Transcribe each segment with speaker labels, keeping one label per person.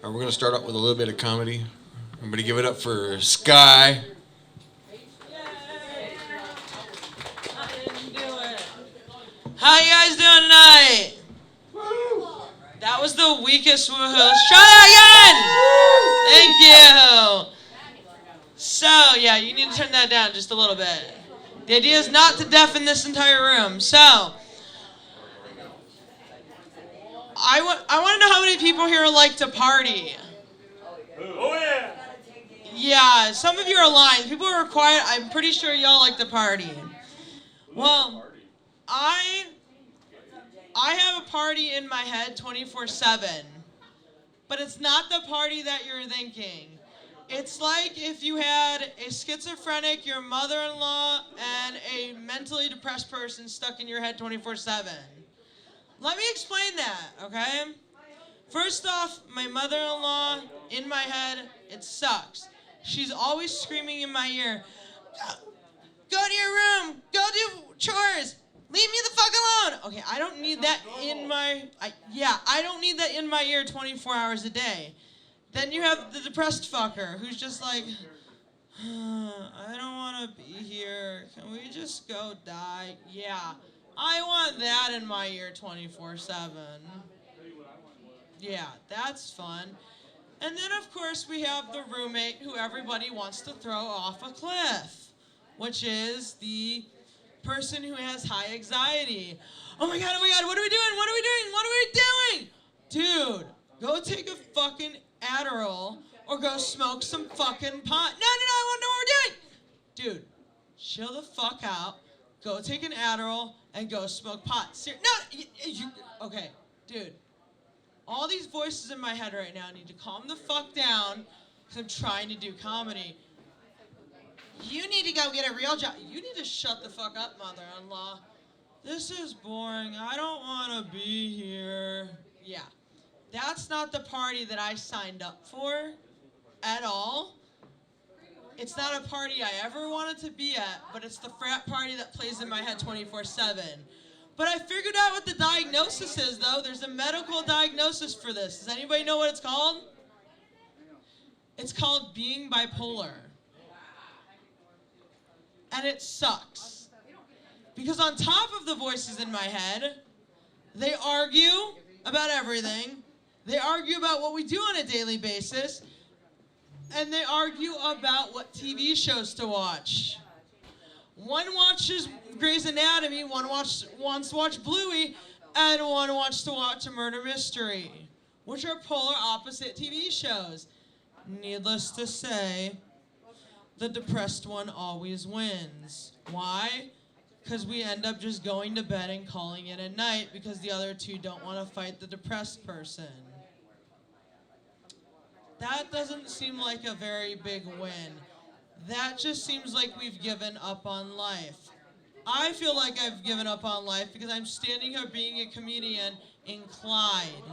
Speaker 1: We're going to start out with a little bit of comedy. I'm going to give it up for Sky.
Speaker 2: How you guys doing tonight? That was the weakest woohoo. Try that again! Thank you. So, yeah, you need to turn that down just a little bit. The idea is not to deafen this entire room. So, I want to know how many people here like to party.
Speaker 3: Oh, yeah.
Speaker 2: Yeah, some of you are lying. People who are quiet, I'm pretty sure y'all like to party. Well, I have a party in my head 24/7. But it's not the party that you're thinking. It's like if you had a schizophrenic, your mother-in-law, and a mentally depressed person stuck in your head 24/7. Let me explain that, okay? First off, my mother-in-law, in my head, it sucks. She's always screaming in my ear, go to your room, go do chores, leave me the fuck alone. Okay, I don't need that in my, I don't need that in my ear 24 hours a day. Then you have the depressed fucker who's just like, I don't want to be here. Can we just go die? Yeah, I want that in my ear 24/7. Yeah, that's fun. And then, of course, we have the roommate who everybody wants to throw off a cliff, which is the person who has high anxiety. Oh my god, what are we doing? What are we doing? What are we doing? Dude, go take a fucking Adderall or go smoke some fucking pot. No, I want to know what we're doing. Dude, chill the fuck out. Go take an Adderall and go smoke pot. Okay, dude. All these voices in my head right now need to calm the fuck down because I'm trying to do comedy. You need to go get a real job. You need to shut the fuck up, mother-in-law. This is boring. I don't want to be here. Yeah. That's not the party that I signed up for at all. It's not a party I ever wanted to be at, but it's the frat party that plays in my head 24/7. But I figured out what the diagnosis is, though. There's a medical diagnosis for this. Does anybody know what it's called? It's called being bipolar. And it sucks. Because on top of the voices in my head, they argue about everything. They argue about what we do on a daily basis. And they argue about what TV shows to watch. One watches Grey's Anatomy, one wants to watch Bluey, and one wants to watch a murder mystery, which are polar opposite TV shows. Needless to say, the depressed one always wins. Why? Because we end up just going to bed and calling it a night because the other two don't want to fight the depressed person. That doesn't seem like a very big win. That just seems like we've given up on life. I feel like I've given up on life because I'm standing here being a comedian in Clyde.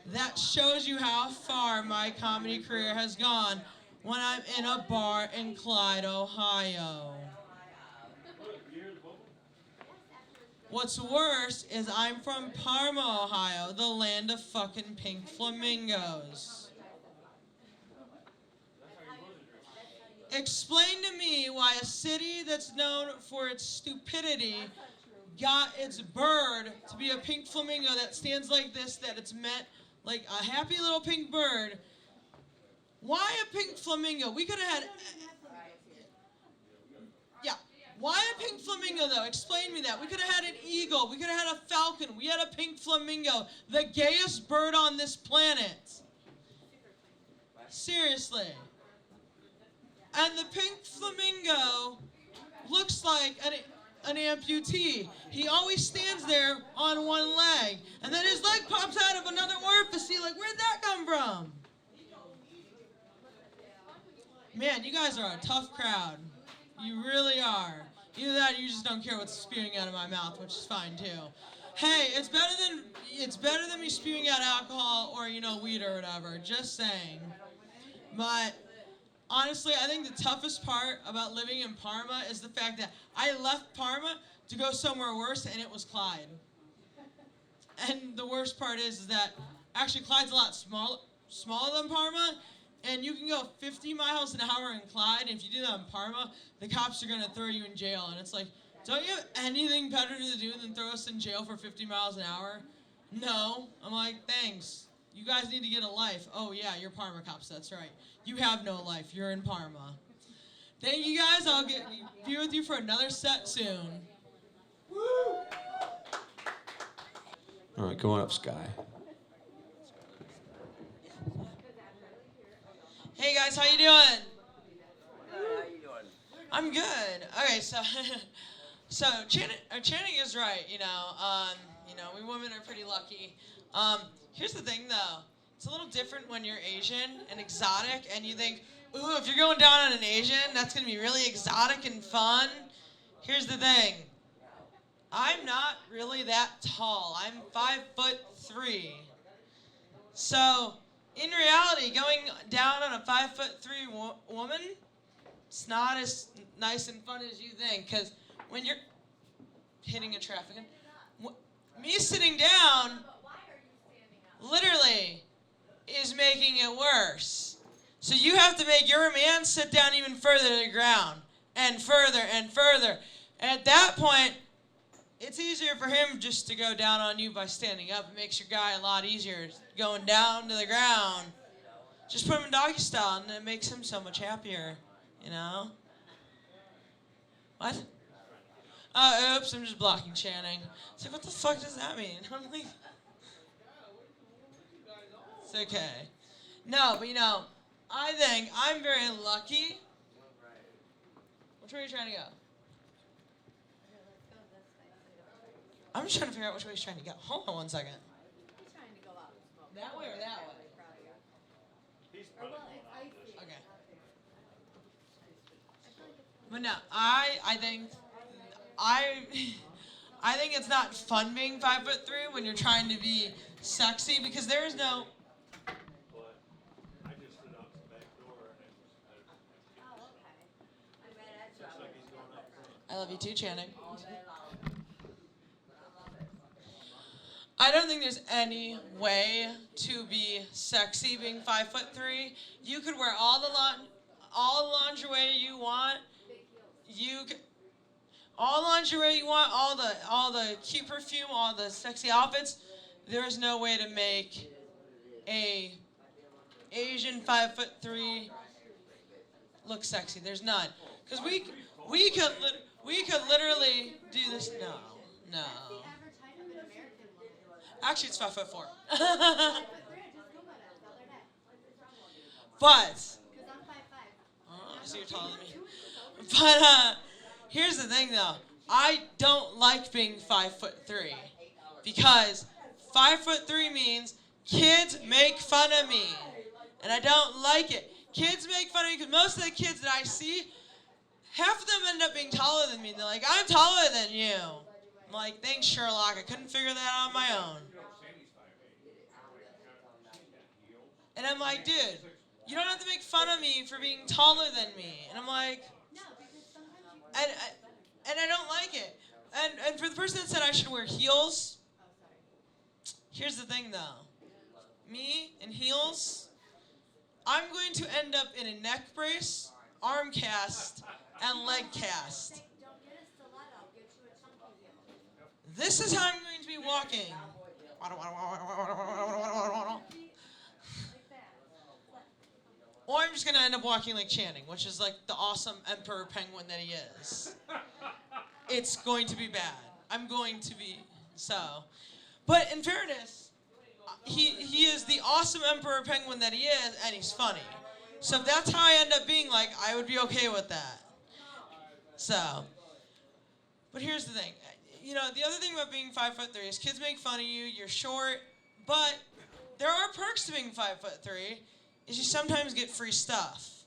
Speaker 2: That shows you how far my comedy career has gone when I'm in a bar in Clyde, Ohio. What's worse is I'm from Parma, Ohio, the land of fucking pink flamingos. Explain to me why a city that's known for its stupidity got its bird to be a pink flamingo that stands like this, that it's meant like a happy little pink bird. Why a pink flamingo? We could have had... Yeah. Why a pink flamingo, though? Explain me that. We could have had an eagle. We could have had a falcon. We had a pink flamingo. The gayest bird on this planet. Seriously. And the pink flamingo looks like an amputee. He always stands there on one leg. And then his leg pops out of another orifice. Like, where'd that come from? Man, you guys are a tough crowd. You really are. Either that or you just don't care what's spewing out of my mouth, which is fine too. Hey, it's better than me spewing out alcohol or, weed or whatever. Just saying. But honestly, I think the toughest part about living in Parma is the fact that I left Parma to go somewhere worse, and it was Clyde. And the worst part is that actually Clyde's a lot smaller than Parma, and you can go 50 miles an hour in Clyde, and if you do that in Parma, the cops are going to throw you in jail. And it's like, don't you have anything better to do than throw us in jail for 50 miles an hour? No. I'm like, thanks. You guys need to get a life. Oh, yeah, you're Parma cops. That's right. You have no life. You're in Parma. Thank you, guys. I'll be with you for another set soon.
Speaker 1: All right, go on up, Sky.
Speaker 2: Hey, guys. How you doing?
Speaker 4: How you doing?
Speaker 2: I'm good. Okay, so Channing is right. We women are pretty lucky. Here's the thing, though. It's a little different when you're Asian and exotic, and you think, ooh, if you're going down on an Asian, that's gonna be really exotic and fun. Here's the thing. I'm not really that tall. I'm 5'3". So, in reality, going down on a 5'3" woman, it's not as nice and fun as you think. Because when you're hitting a traffic, me sitting down, literally, is making it worse. So you have to make your man sit down even further to the ground, and further and further. And at that point, it's easier for him just to go down on you by standing up. It makes your guy a lot easier going down to the ground. Just put him in doggy style, and it makes him so much happier, you know? What? Oh, oops, I'm just blocking Channing. It's like, what the fuck does that mean? I'm like, it's okay. No, but I think I'm very lucky. Which way are you trying to go? I'm just trying to figure out which way he's trying to go. Hold on one second.
Speaker 5: He's trying to go out and smoke.
Speaker 2: That way or that way? Okay. But no, I think I think it's not fun being 5'3" when you're trying to be sexy because there is no.
Speaker 3: But I just stood out the back door and it was,
Speaker 5: Oh, okay. I bet that's
Speaker 3: looks like he's going up front.
Speaker 2: I love you too, Channing. I don't think there's any way to be sexy being 5'3". You could wear all the lingerie you want. All lingerie you want, all the cute perfume, all the sexy outfits. There is no way to make a Asian 5'3" look sexy. There's none. Because we could literally do this. No.
Speaker 5: the average height of an American woman.
Speaker 2: Actually, it's 5'4".
Speaker 5: 5'3", I just Googled it the other day.
Speaker 2: But
Speaker 5: Because I'm 5'5".
Speaker 2: so you're taller than me. But here's the thing, though. I don't like being 5'3" because 5'3" means kids make fun of me, and I don't like it. Kids make fun of me because most of the kids that I see, half of them end up being taller than me. They're like, "I'm taller than you." I'm like, "Thanks, Sherlock. I couldn't figure that out on my own." And I'm like, "Dude, you don't have to make fun of me for being taller than me." And I'm like,
Speaker 5: No, because sometimes you...
Speaker 2: and I don't like it. And for the person that said I should wear heels,
Speaker 5: Oh, sorry.
Speaker 2: here's the thing though. Me in heels, I'm going to end up in a neck brace, arm cast, and leg cast.
Speaker 5: Don't get a stiletto. I'll get you a chunky heel.
Speaker 2: This is how I'm going to be walking.
Speaker 5: Like that.
Speaker 2: Or I'm just going to end up walking like Channing, which is like the awesome emperor penguin that he is. It's going to be bad. I'm going to be so. But in fairness, he is the awesome emperor penguin that he is, and he's funny. So if that's how I end up being, like, I would be okay with that. So, but here's the thing. The other thing about being 5'3" is kids make fun of you. You're short, but there are perks to being 5'3", is you sometimes get free stuff.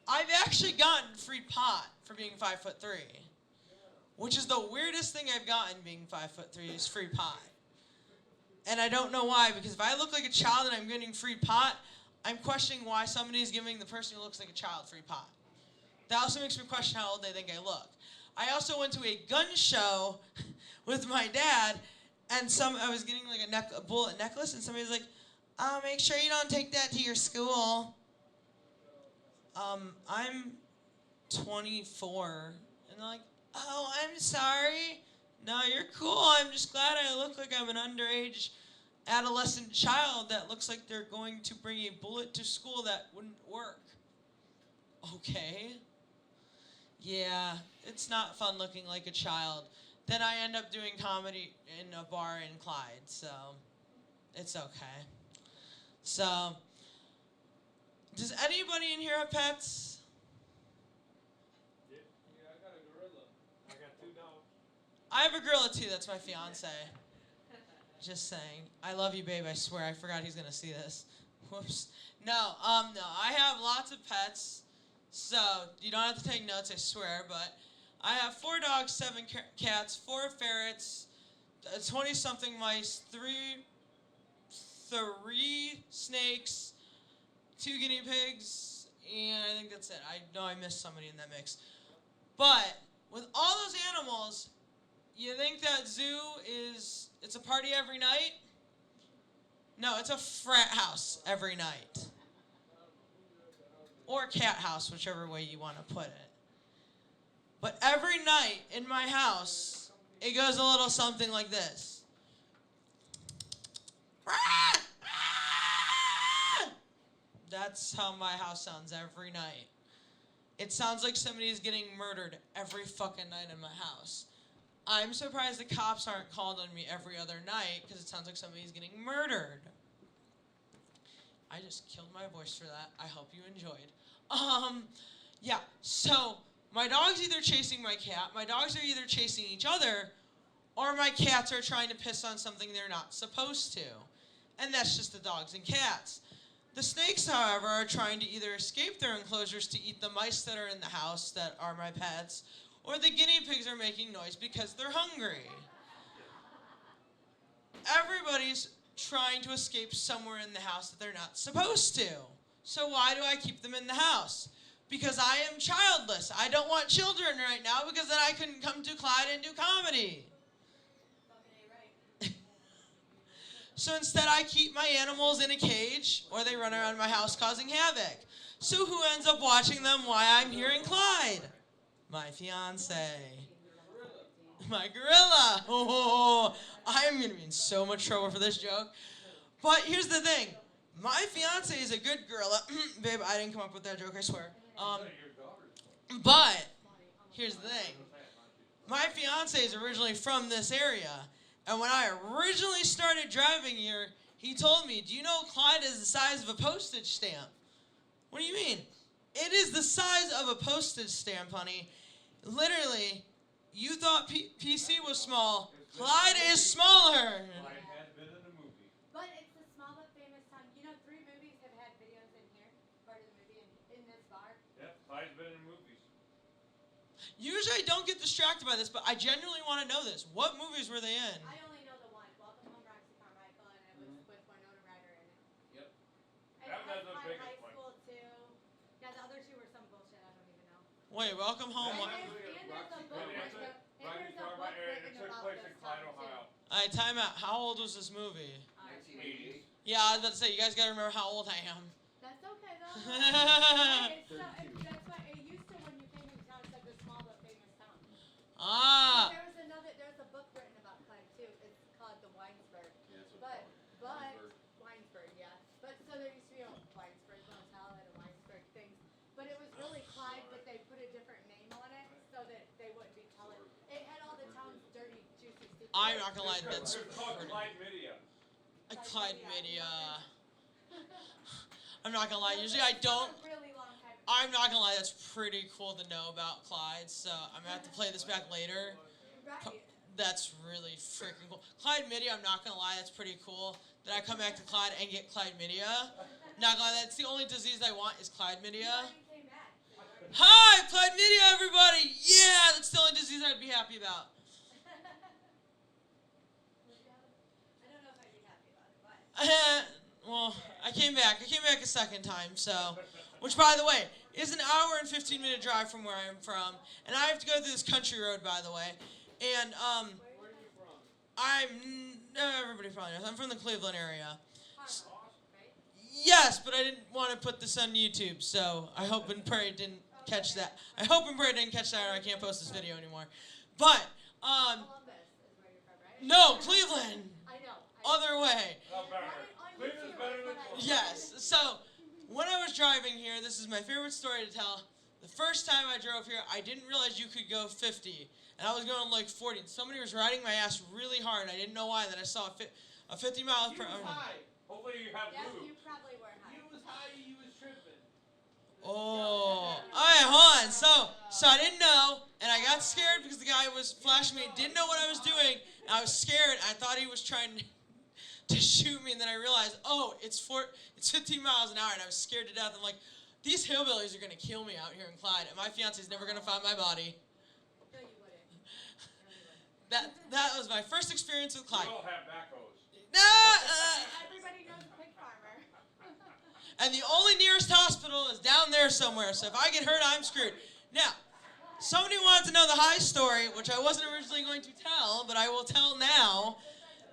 Speaker 2: I've actually gotten free pot for being 5'3", which is the weirdest thing I've gotten being 5'3" is free pot. And I don't know why, because if I look like a child and I'm getting free pot, I'm questioning why somebody's giving the person who looks like a child free pot. That also makes me question how old they think I look. I also went to a gun show with my dad, and I was getting like a bullet necklace, and somebody was like, Make sure you don't take that to your school. I'm 24. And they're like, oh, I'm sorry. No, you're cool. I'm just glad I look like I'm an underage adolescent child that looks like they're going to bring a bullet to school that wouldn't work. Okay. Yeah, it's not fun looking like a child. Then I end up doing comedy in a bar in Clyde, so it's okay. So, does anybody in here have pets?
Speaker 3: Yeah, I got a gorilla. I got 2 dogs.
Speaker 2: I have a gorilla too, that's my fiance. Just saying. I love you, babe, I swear. I forgot he's gonna see this. Whoops. No, I have lots of pets, so you don't have to take notes, I swear, but I have 4 dogs, 7 cats, 4 ferrets, 20-something mice, 3 snakes, 2 guinea pigs, and I think that's it. I know I missed somebody in that mix. But with all those animals, you think that zoo it's a party every night? No, it's a frat house every night. Or cat house, whichever way you want to put it. But every night in my house, it goes a little something like this. That's how my house sounds every night. It sounds like somebody's getting murdered every fucking night in my house. I'm surprised the cops aren't called on me every other night because it sounds like somebody's getting murdered. I just killed my voice for that. I hope you enjoyed. Yeah, so my dog's either chasing my cat, my dogs are either chasing each other, or my cats are trying to piss on something they're not supposed to. And that's just the dogs and cats. The snakes, however, are trying to either escape their enclosures to eat the mice that are in the house that are my pets, or the guinea pigs are making noise because they're hungry. Everybody's trying to escape somewhere in the house that they're not supposed to. So why do I keep them in the house? Because I am childless. I don't want children right now because then I couldn't come to Clyde and do comedy. So instead I keep my animals in a cage or they run around my house causing havoc. So who ends up watching them while I'm here in Clyde? My fiance. My gorilla. Oh, I'm going to be in so much trouble for this joke. But here's the thing. My fiance is a good gorilla. Babe, I didn't come up with that joke, I swear. But here's the thing. My fiance is originally from this area. And when I originally started driving here, he told me, do you know Clyde is the size of a postage stamp? What do you mean? It is the size of a postage stamp, honey. Literally, you thought PC was small. Clyde is smaller.
Speaker 3: Clyde has been in a movie.
Speaker 5: But it's a small but famous town. You know, 3 movies have had videos in here, part of the movie in this bar.
Speaker 3: Yep, Clyde's been in movies.
Speaker 2: Usually I don't get distracted by this, but I genuinely want to know this. What movies were they in?
Speaker 5: I only know the one, Welcome Home, Roxy Carmichael, and it was with Winona Ryder in it.
Speaker 3: Yep.
Speaker 5: And
Speaker 3: That was the
Speaker 5: my
Speaker 3: biggest
Speaker 5: high
Speaker 3: one.
Speaker 5: school too. Yeah, the other 2 were some bullshit. I don't even know.
Speaker 2: Wait, Welcome Home.
Speaker 5: And
Speaker 2: What?
Speaker 5: there's a book written
Speaker 3: Roxy Carmichael, it took place in Clyde, Ohio.
Speaker 2: All right, time out. How old was this movie?
Speaker 3: 80s.
Speaker 2: Yeah, I was about to say, you guys got to remember how old I am.
Speaker 5: That's okay though. That's why it used to when you came into town. It's like a small but famous town.
Speaker 2: Ah.
Speaker 5: There's a book written about Clyde too. It's called The Winesburg. But Winesburg, yeah. But so there used to be a Winesburg motel and a Winesburg things. But it was really Clyde, but they put a different name on it so that they wouldn't be telling. It had all the town's dirty, juicy secrets.
Speaker 2: I'm not going to lie, that's
Speaker 3: It's called
Speaker 2: pretty.
Speaker 3: Clyde Media.
Speaker 2: Clyde Media. I'm not going to lie, usually I don't.
Speaker 5: A really long time.
Speaker 2: I'm not going to lie, that's pretty cool to know about Clyde, so I'm going to have to play this back later.
Speaker 5: Right.
Speaker 2: That's really freaking cool. Clyde Media, I'm not going to lie, that's pretty cool. That I come back to Clyde and get Clyde Media. Not going to lie, that's the only disease I want is Clyde Media.
Speaker 5: Came back.
Speaker 2: Hi, Clyde Media, everybody! Yeah, that's the only disease I'd be happy about.
Speaker 5: I don't know if I'd be happy about it, but.
Speaker 2: Well, I came back a second time, so, which by the way, is an hour and 15-minute drive from where I'm from, and I have to go through this country road, by the way, and, everybody probably knows, I'm from the Cleveland area. Yes, but I didn't want to put this on YouTube, so I hope and pray it didn't catch that. I hope and pray it didn't catch that, or I can't post this video anymore. But,
Speaker 5: Columbus is where you're from, right?
Speaker 2: no, Cleveland.
Speaker 5: I know.
Speaker 2: Other way.
Speaker 3: Not better. Cleveland's better than Columbus.
Speaker 2: Yes. So, when I was driving here, this is my favorite story to tell. The first time I drove here, I didn't realize you could go 50, and I was going like 40. Somebody was riding my ass really hard. I didn't know why. Then I saw a 50 miles per
Speaker 3: You was
Speaker 2: hour.
Speaker 3: high. Hopefully you have
Speaker 5: Yes,
Speaker 3: lube.
Speaker 5: you probably were high.
Speaker 3: You was high, you was tripping.
Speaker 2: Oh, all right, hold on. So I didn't know, and I got scared because the guy was flashing me, didn't know what I was doing, and I was scared. I thought he was trying to shoot me, and then I realized, oh, it's 15 miles an hour, and I was scared to death. I'm like, these hillbillies are gonna kill me out here in Clyde, and my fiance's never gonna find my body.
Speaker 5: No, you wouldn't.
Speaker 2: That was my first experience with Clyde.
Speaker 3: We all have backhoes.
Speaker 5: Everybody knows a pig farmer.
Speaker 2: And the only nearest hospital is down there somewhere, so if I get hurt, I'm screwed. Now, somebody wanted to know the high story, which I wasn't originally going to tell, but I will tell now.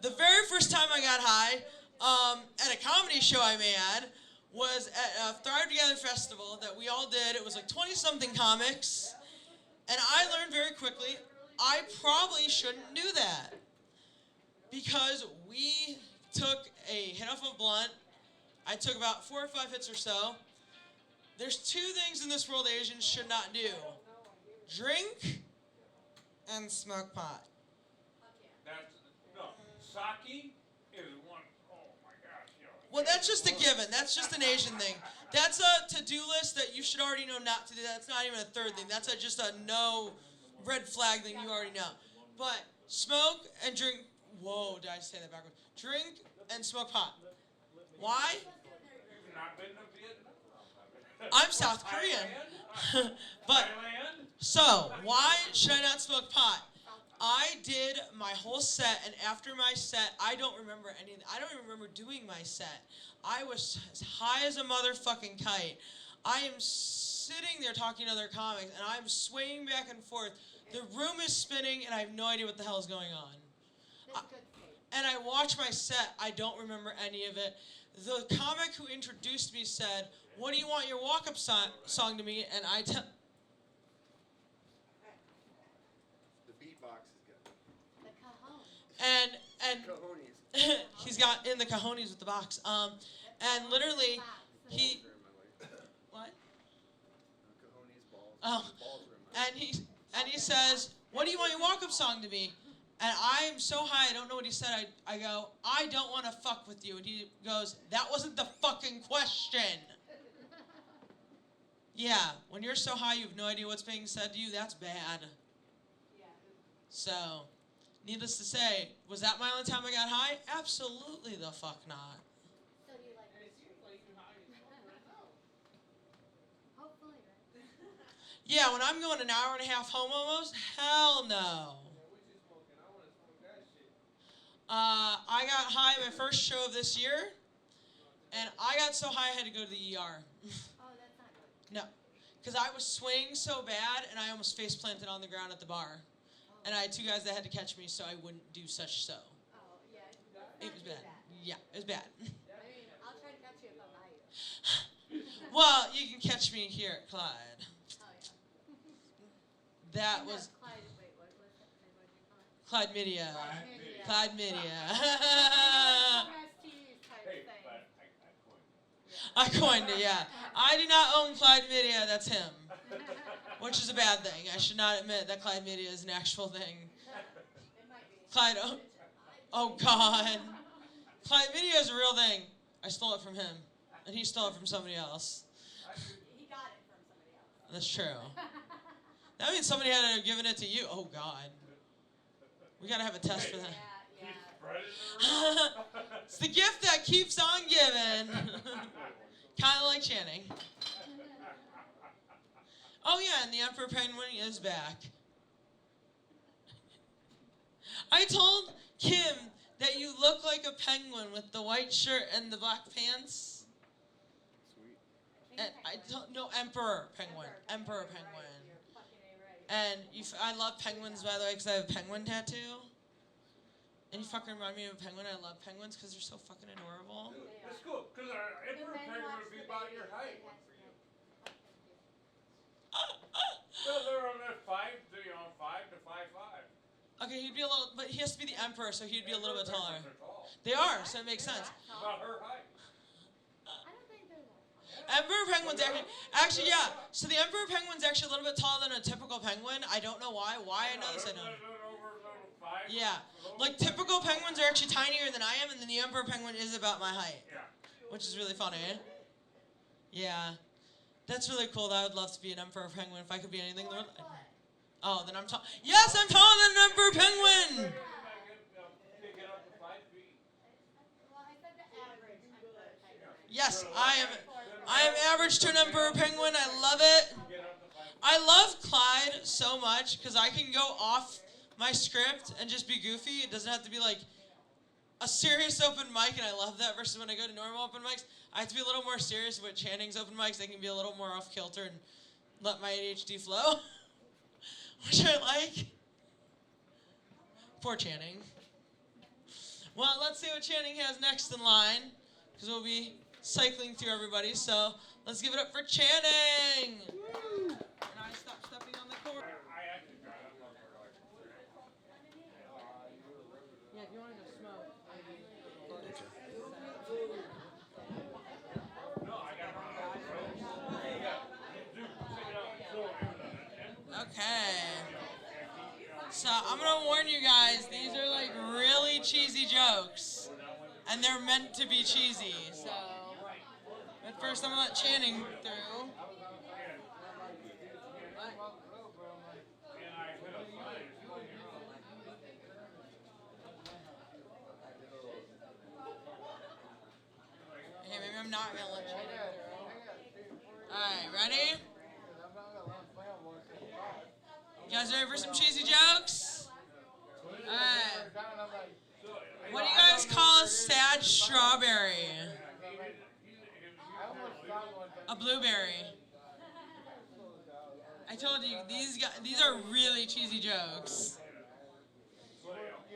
Speaker 2: The very first time I got high, at a comedy show I made, was at a Thrive Together festival that we all did. It was like 20-something comics, and I learned very quickly I probably shouldn't do that because we took a hit off a blunt. I took about 4 or 5 hits or so. There's 2 things in this world Asians should not do: drink and smoke pot.
Speaker 3: No, sake is one. Oh my gosh, yo.
Speaker 2: Well, that's just a given. That's just an Asian thing. That's a to-do list that you should already know not to do. That's not even a third thing. That's just a no red flag thing you already know. But smoke and drink. Whoa, did I say that backwards? Drink and smoke pot. Why?
Speaker 3: You've not been to Vietnam.
Speaker 2: I'm South Korean. But
Speaker 3: Thailand.
Speaker 2: so why should I not smoke pot? I did my whole set, and after my set, I don't remember anything. I don't even remember doing my set. I was as high as a motherfucking kite. I am sitting there talking to other comics, and I'm swaying back and forth. The room is spinning, and I have no idea what the hell is going on.
Speaker 5: That's a good thing.
Speaker 2: And I watch my set. I don't remember any of it. The comic who introduced me said, "What do you want your walk-up song to be?" And I tell.
Speaker 6: The beatbox is good.
Speaker 5: The cajon.
Speaker 2: And
Speaker 6: Cojones.
Speaker 2: he's got in the cojones with the box. And literally, he
Speaker 6: Balls are in my way.
Speaker 2: what?
Speaker 6: Cojones, balls.
Speaker 2: Oh.
Speaker 6: Balls are in my way.
Speaker 2: And he says, "What do you want your walk-up song to be?" And I'm so high, I don't know what he said. I go, "I don't want to fuck with you." And he goes, "That wasn't the fucking question." Yeah, when you're so high, you have no idea what's being said to you. That's bad.
Speaker 5: Yeah.
Speaker 2: So, needless to say, was that my only time I got high? Absolutely the fuck not.
Speaker 5: So do you like hopefully, right?
Speaker 2: Yeah, when I'm going an hour and a half home almost, hell no. I got high my first show of this year, and I got so high I had to go to the ER.
Speaker 5: Oh, that's not good.
Speaker 2: No, because I was swaying so bad, and I almost face planted on the ground at the bar. And I had 2 guys that had to catch me so I wouldn't do such so.
Speaker 5: Oh, yeah.
Speaker 2: It was bad. Yeah, it was bad.
Speaker 5: I mean, I'll try to catch you if I'm high.
Speaker 2: Well, you can catch me here at Clyde.
Speaker 5: Oh, yeah.
Speaker 2: That
Speaker 5: And
Speaker 2: was
Speaker 5: Clyde, wait, what was it? What did you call it?
Speaker 2: Clyde Media.
Speaker 5: Media.
Speaker 2: Clyde Media.
Speaker 5: Prestige type
Speaker 3: Hey,
Speaker 5: thing.
Speaker 3: but I coined
Speaker 2: I coined it, yeah. I do not own Clyde Media, that's him. Which is a bad thing. I should not admit that Clyde Media is an actual thing.
Speaker 5: It might be.
Speaker 2: Clyde, oh God. Clyde Media is a real thing. I stole it from him. And he stole it from somebody else.
Speaker 5: He got it from somebody else.
Speaker 2: That's true. That means somebody had to have given it to you. Oh God. We gotta have a test for that.
Speaker 5: Yeah,
Speaker 3: he's
Speaker 5: yeah.
Speaker 3: spreading it around.
Speaker 2: It's the gift that keeps on giving. Kind of like Channing. Oh yeah, and the Emperor Penguin is back. I told Kim that you look like a penguin with the white shirt and the black pants.
Speaker 6: Sweet.
Speaker 2: And I don't know, Emperor Penguin. Emperor Penguin.
Speaker 5: You're fucking A right.
Speaker 2: And I love penguins, by the way, because I have a penguin tattoo. And you fucking remind me of a penguin. I love penguins because they're so fucking adorable.
Speaker 3: It's cool, because our Emperor
Speaker 5: The
Speaker 3: Penguin
Speaker 2: he'd be a little, but he has to be the emperor, so he'd be a little bit taller. They are, so it makes sense.
Speaker 3: About her height.
Speaker 5: I don't think they're that.
Speaker 2: Emperor penguins actually, yeah. So the emperor penguin's actually a little bit taller than a typical penguin. I don't know why. Why I know this, I don't. Yeah, like typical penguins are actually tinier than I am, and then the emperor penguin is about my height, which is really funny. Yeah, that's really cool. I would love to be an emperor penguin if I could be anything. Oh, then I'm tall. Yes, I'm taller than an emperor penguin.
Speaker 5: Well, I said the average emperor penguin.
Speaker 2: Yes, I am average to an emperor penguin. I love it. I love Clyde so much because I can go off my script and just be goofy. It doesn't have to be like a serious open mic, and I love that. Versus when I go to normal open mics, I have to be a little more serious with Channing's open mics. I can be a little more off kilter and let my ADHD flow, which I like. Poor Channing. Well, let's see what Channing has next in line, because we'll be cycling through everybody. So let's give it up for Channing. And I stop stepping on the court. Yeah, if you want to go smoke. Okay. So I'm gonna warn you guys, these are like really cheesy jokes. And they're meant to be cheesy. So but first I'm gonna let Channing through. Okay, maybe I'm not gonna let Channing through. Alright, ready? You guys ready for some cheesy jokes? Alright. What do you guys call a sad strawberry? A blueberry. I told you, these are really cheesy jokes.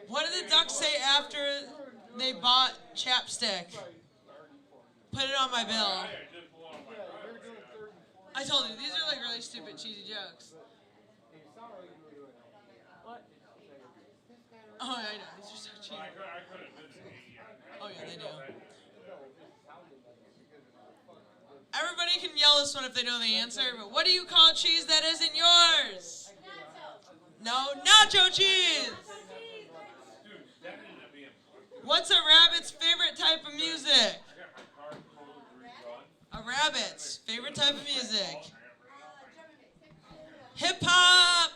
Speaker 2: What did the ducks say after they bought chapstick? Put it on my bill. I told you, these are like really stupid, cheesy jokes. What? Oh, I know, these are so cheesy. Oh, yeah, they do. Everybody can yell this one if they know the answer, but what do you call cheese that isn't yours? No, nacho cheese! What's a rabbit's favorite type of music? A rabbit's favorite type of music? Hip-hop!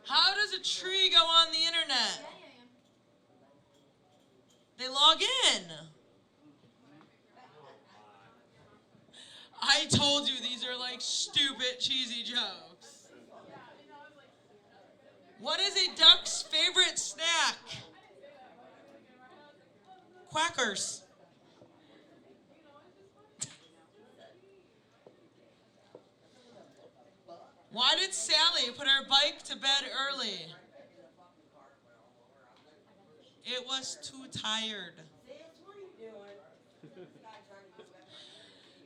Speaker 2: How does a tree go on the internet? They log in. I told you these are like stupid, cheesy jokes. What is a duck's favorite snack? Quackers. Why did Sally put her bike to bed early? It was too tired.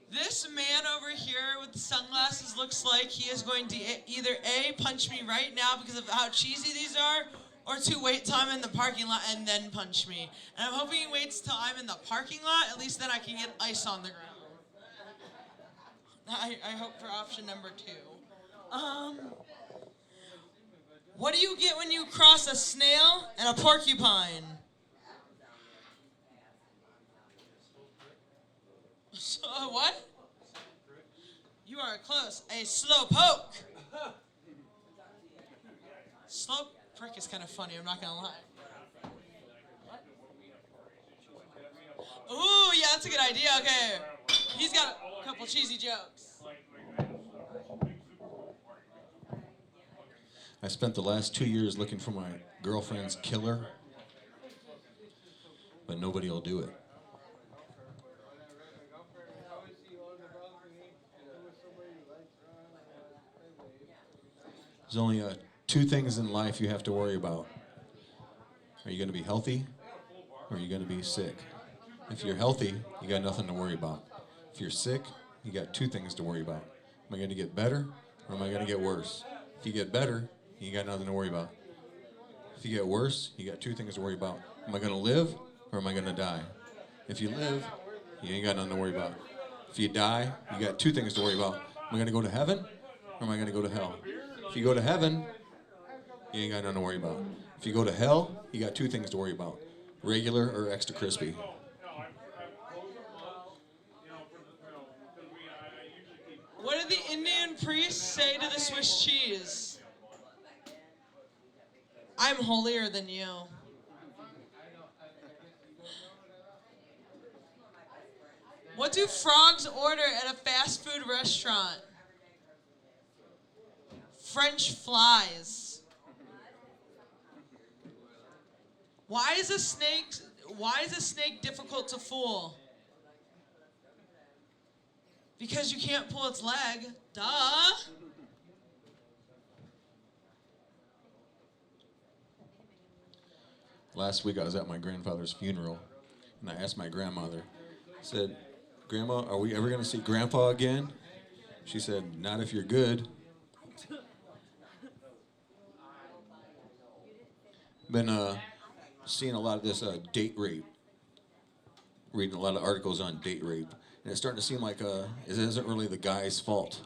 Speaker 2: This man over here with the sunglasses looks like he is going to either A, punch me right now because of how cheesy these are, or 2, wait till I'm in the parking lot and then punch me. And I'm hoping he waits till I'm in the parking lot, at least then I can get ice on the ground. I hope for option number 2. What do you get when you cross a snail and a porcupine? What? You are close. A slow poke. Slow prick is kind of funny, I'm not going to lie. What? Ooh, yeah, that's a good idea. Okay. He's got a couple cheesy jokes.
Speaker 1: I spent the last 2 years looking for my girlfriend's killer, but nobody will do it. There's only 2 things in life you have to worry about. Are you going to be healthy, or are you going to be sick? If you're healthy, you got nothing to worry about. If you're sick, you got two things to worry about. Am I going to get better or am I going to get worse? If you get better, you got nothing to worry about. If you get worse, you got two things to worry about. Am I going to live or am I going to die? If you live, you ain't got nothing to worry about. If you die, you got two things to worry about. Am I going to go to heaven or am I going to go to hell? If you go to heaven, you ain't got nothing to worry about. If you go to hell, you got two things to worry about. Regular or extra crispy.
Speaker 2: What did the Indian priest say to the Swiss cheese? I'm holier than you. What do frogs order at a fast food restaurant? French flies. Why is a snake difficult to fool? Because you can't pull its leg. Duh.
Speaker 1: Last week I was at my grandfather's funeral, and I asked my grandmother, I said, Grandma, are we ever going to see Grandpa again? She said, not if you're good. Been seeing a lot of this date rape, reading a lot of articles on date rape, and it's starting to seem like it isn't really the guy's fault.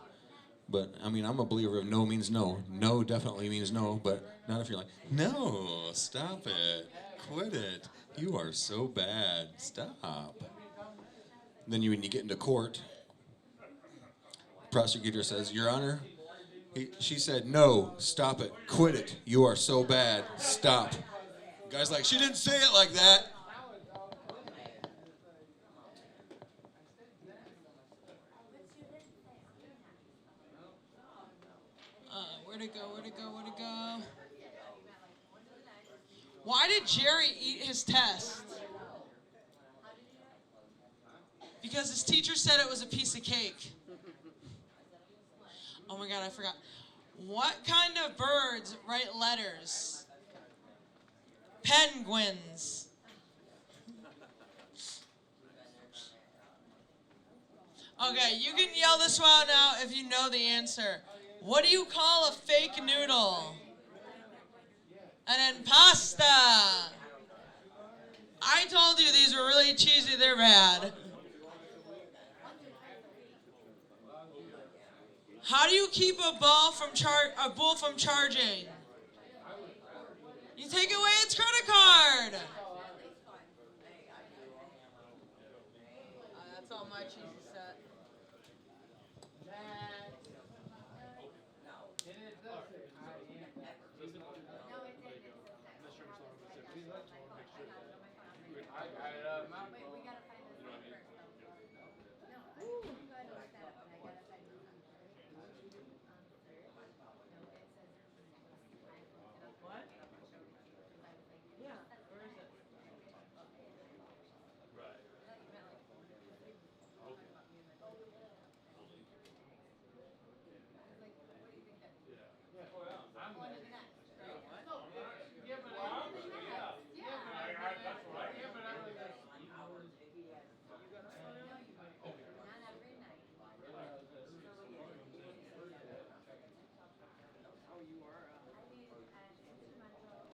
Speaker 1: But, I mean, I'm a believer of no means no. No definitely means no, but not if you're like, no, stop it, quit it. You are so bad, stop. Then when you get into court, prosecutor says, Your Honor, she said, no, stop it, quit it. You are so bad, stop. Guy's like, she didn't say it like that.
Speaker 2: Where'd it go? Why did Jerry eat his test? Because his teacher said it was a piece of cake. Oh my God, I forgot. What kind of birds write letters? Penguins. Okay, you can yell this one out now if you know the answer. What do you call a fake noodle? An impasta. I told you these were really cheesy, they're bad. How do you keep a bull from charging? You take away its credit card. That's all my cheesy.